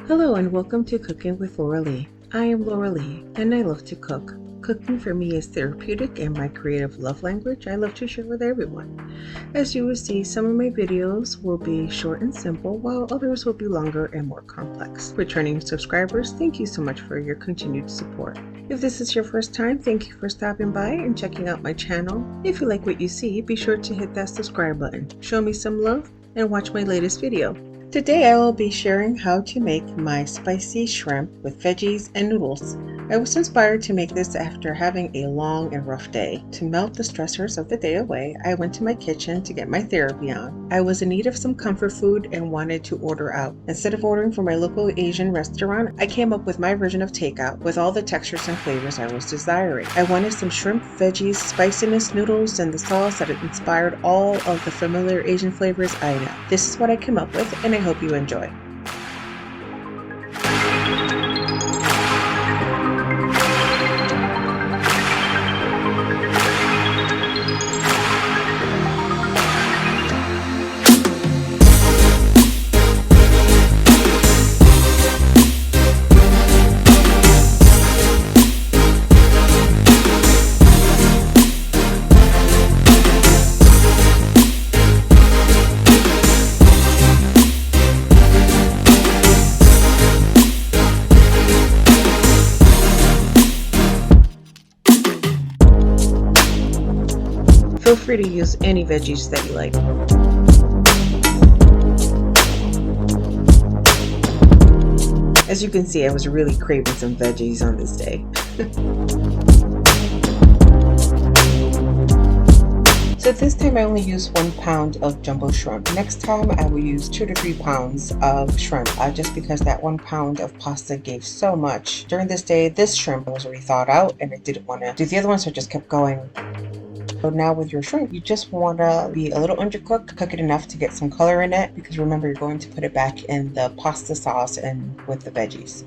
Hello and welcome to Cooking with Lauralee. I am Lauralee and I love to cook. Cooking for me is therapeutic and my creative love language I love to share with everyone. As you will see, some of my videos will be short and simple while others will be longer and more complex. Returning subscribers, thank you so much for your continued support. If this is your first time, thank you for stopping by and checking out my channel. If you like what you see, be sure to hit that subscribe button. Show me some love and watch my latest video. Today I will be sharing how to make my spicy shrimp with veggies and noodles. I was inspired to make this after having a long and rough day. To melt the stressors of the day away, I went to my kitchen to get my therapy on. I was in need of some comfort food and wanted to order out. Instead of ordering from my local Asian restaurant, I came up with my version of takeout with all the textures and flavors I was desiring. I wanted some shrimp, veggies, spiciness, noodles, and the sauce that inspired all of the familiar Asian flavors I know. This is what I came up with, and I hope you enjoy. Feel free to use any veggies that you like. As you can see, I was really craving some veggies on this day. So this time I only used 1 pound of jumbo shrimp. Next time I will use 2 to 3 pounds of shrimp, just because that 1 pound of pasta gave so much. During this day, this shrimp was already thawed out and I didn't want to do the other one, so I just kept going. So now with your shrimp, you just want to be a little undercooked, cook it enough to get some color in it, because remember, you're going to put it back in the pasta sauce and with the veggies.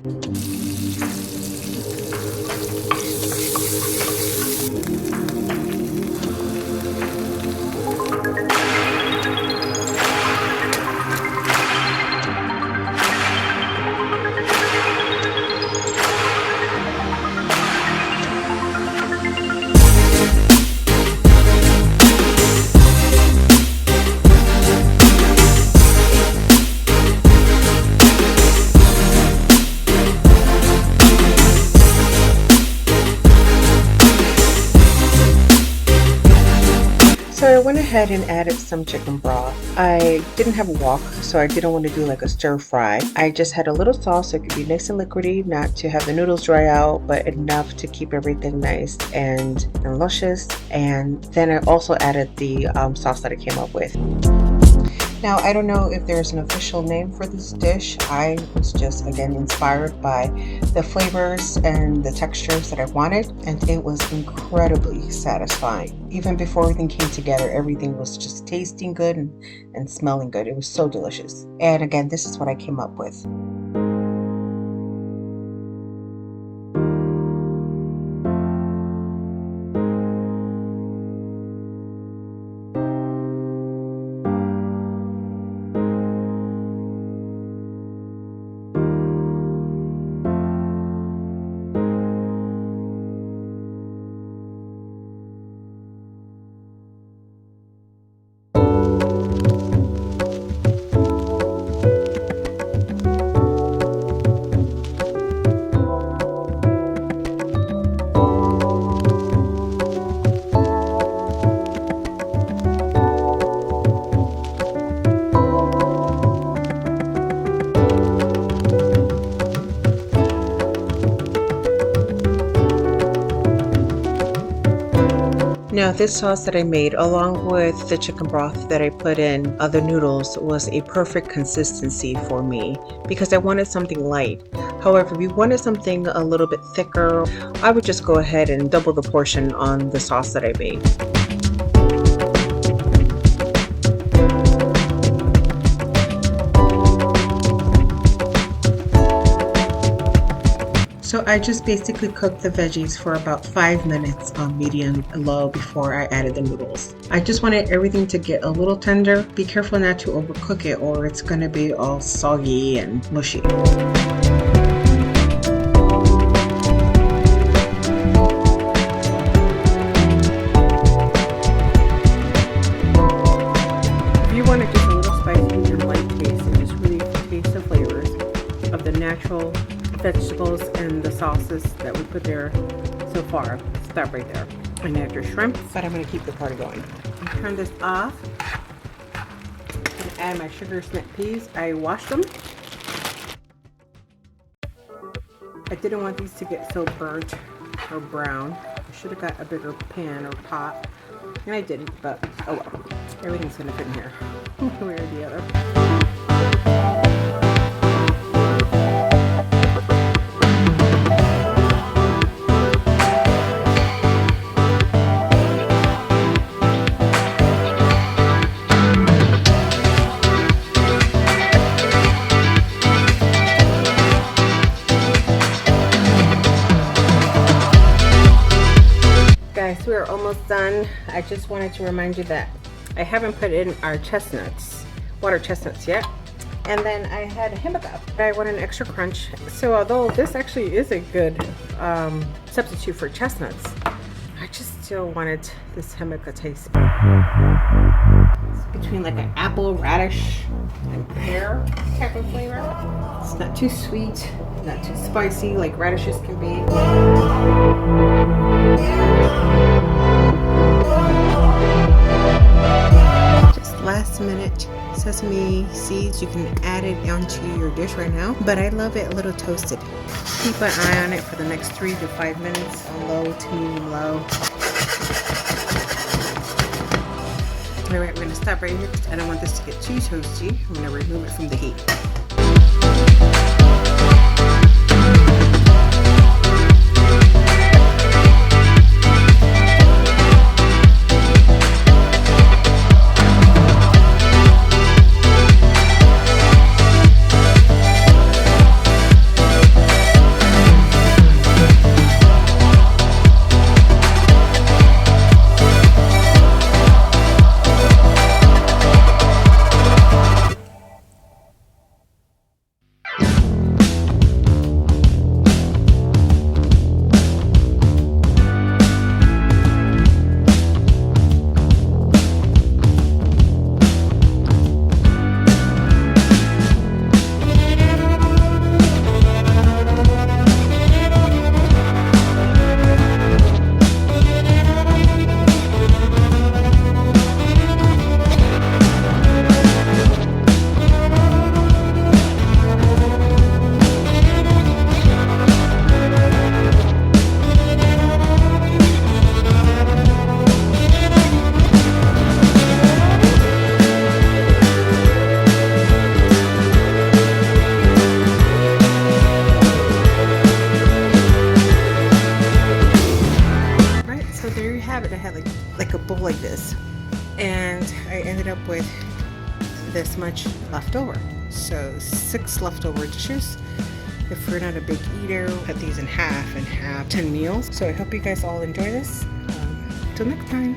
So I went ahead and added some chicken broth. I didn't have a wok, so I didn't want to do like a stir fry. I just had a little sauce so it could be nice and liquidy, not to have the noodles dry out, but enough to keep everything nice and luscious. And then I also added the sauce that I came up with. Now, I don't know if there's an official name for this dish. I was just, again, inspired by the flavors and the textures that I wanted, and it was incredibly satisfying. Even before everything came together, everything was just tasting good and smelling good. It was so delicious. And again, this is what I came up with. Now this sauce that I made, along with the chicken broth that I put in the noodles, was a perfect consistency for me because I wanted something light. However, if you wanted something a little bit thicker, I would just go ahead and double the portion on the sauce that I made. So I just basically cooked the veggies for about 5 minutes on medium low before I added the noodles. I just wanted everything to get a little tender. Be careful not to overcook it or it's going to be all soggy and mushy. If you want it just a little spicy and light taste and just really taste the flavors of the natural vegetables and the sauces that we put there so far, stop right there and add your shrimp. But I'm going to keep the party going. Turn this off. I'm going to add my sugar snap peas. I washed them. I didn't want these to get so burnt or brown. I should have got a bigger pan or pot, and I didn't, but oh well. Everything's going to fit in here one way or the other. Guys, we're almost done. I just wanted to remind you that I haven't put in our chestnuts, water chestnuts yet. And then I had himaka. I want an extra crunch. So although this actually is a good substitute for chestnuts, I just still wanted this himaka taste. It's between like an apple, radish, and pear type of flavor. It's not too sweet, not too spicy like radishes can be. Last minute sesame seeds. You can add it onto your dish right now, but I love it a little toasted. Keep an eye on it for the next 3 to 5 minutes on low to medium low. All right, we're going to stop right here because I don't want this to get too toasty. I'm going to remove it from the heat. I had like a bowl like this, and I ended up with this much left over. So 6 leftover dishes. If you're not a big eater, cut these in half and have 10 meals. So I hope you guys all enjoy this. Till next time.